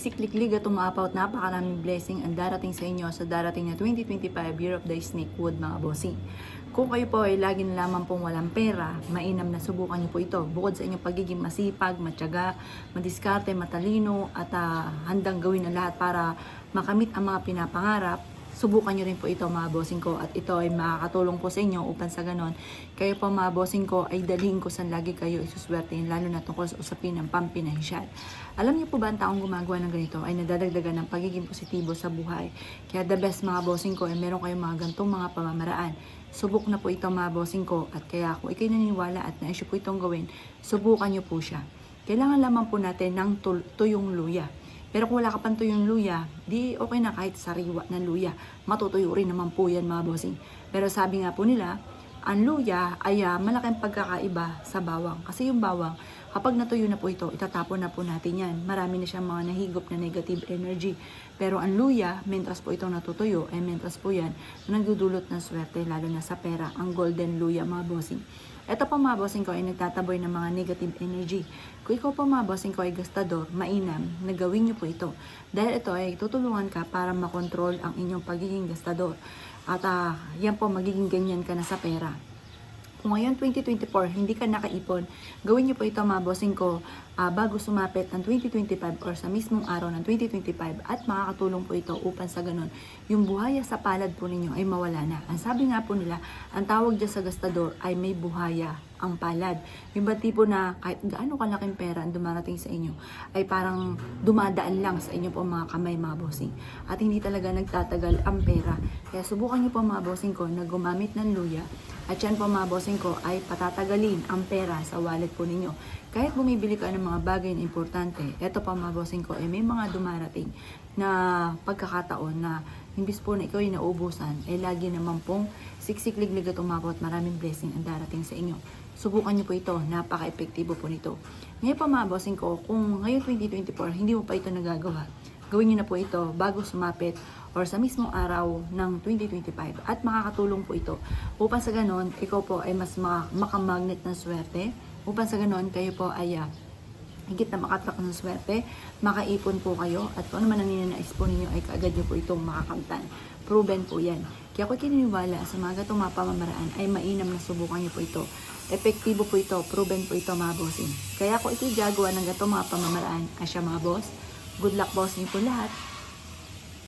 Sikliklig at umaapaw at napakaraming blessing ang darating sa inyo sa darating na 2025 Year of the Snake Wood, mga bossing. Kung kayo po ay lagi na lamang pong walang pera, mainam na subukan niyo po ito. Bukod sa inyong pagiging masipag, matyaga, madiskarte, matalino at handang gawin ang lahat para makamit ang mga pinapangarap, subukan nyo rin po ito, mga bossing ko, at ito ay makakatulong po sa inyo upang sa ganon kayo po, mga bossing ko, ay dalhin ko saan lagi kayo isuswertein, lalo na tungkol sa usapin ng pampinahisyal. Alam niyo po ba, ang taong gumagawa ng ganito ay nadadagdagan ng pagiging positibo sa buhay. Kaya the best, mga bossing ko, ay meron kayong mga gantong mga pamamaraan. Subok na po ito, mga bossing ko, at kaya kung ikay naniniwala at naisyo po itong gawin, subukan nyo po siya. Kailangan lamang po natin ng tuyong luya. Pero kung wala ka pang tuyong luya, di okay na kahit sariwa ng luya. Matutuyo rin naman po yan, mga bossing. Pero sabi nga po nila, ang luya ay malaking pagkakaiba sa bawang. Kasi yung bawang, kapag natuyo na po ito, itatapon na po natin yan. Marami na siyang mga nahigop na negative energy. Pero ang luya, mentras po itong natutuyo, ay mentras po yan na nagdudulot ng swerte, lalo na sa pera, ang golden luya, mga bossing. Ito po, mga bossing ko, ay nagtataboy ng mga negative energy. Kung ikaw po, mga bossing ko, ay gastador, mainam na gawin nyo po ito. Dahil ito ay tutulungan ka para makontrol ang inyong pagiging gastador. At yan po, magiging ganyan ka na sa pera. Kung ngayon 2024, hindi ka nakaipon, gawin niyo po ito, mga bossing ko, bago sumapit ng 2025 or sa mismong araw ng 2025, at makakatulong po ito upang sa ganun, yung buhaya sa palad po ninyo ay mawala na. Ang sabi nga po nila, ang tawag dyan sa gastador ay may buhaya ang palad. Yung ba tipo na kahit gaano kalaking pera ang dumarating sa inyo, ay parang dumadaan lang sa inyo po mga kamay, mga bossing. At hindi talaga nagtatagal ang pera. Kaya subukan niyo po, mga bossing ko, na gumamit ng luya. At yan po, mga bossing ko, ay patatagalin ang pera sa wallet po ninyo. Kahit bumibili ka ng mga bagay na importante, eto pa, mga bossing ko, ay may mga dumarating na pagkakataon na imbis po na ikaw ay naubusan, ay lagi naman pong siksik-liglig at umabot, maraming blessing ang darating sa inyo. Subukan niyo po ito, napaka-epektibo po nito. Ngayon pa, mga bossing ko, kung ngayon 2024, hindi mo pa ito nagagawa, gawin niyo na po ito bago sumapit or sa mismong araw ng 2025, at makakatulong po ito upang sa ganon, ikaw po ay mas makamagnet ng swerte, upang sa ganon, kayo po ay higit na makatak ng swerte, makaipon po kayo, at kung ano man ang ninanais po ninyo ay kaagad nyo po itong makakamtan. Proven po yan. Kaya kung kininiwala sa mga gatong mga pamamaraan, ay mainam na subukan nyo po ito. Epektibo po ito, proven po ito, mga bossing. Kaya kung ito'y gagawa ng gatong mga pamamaraan, asya, mga boss, good luck, boss niyo po lahat.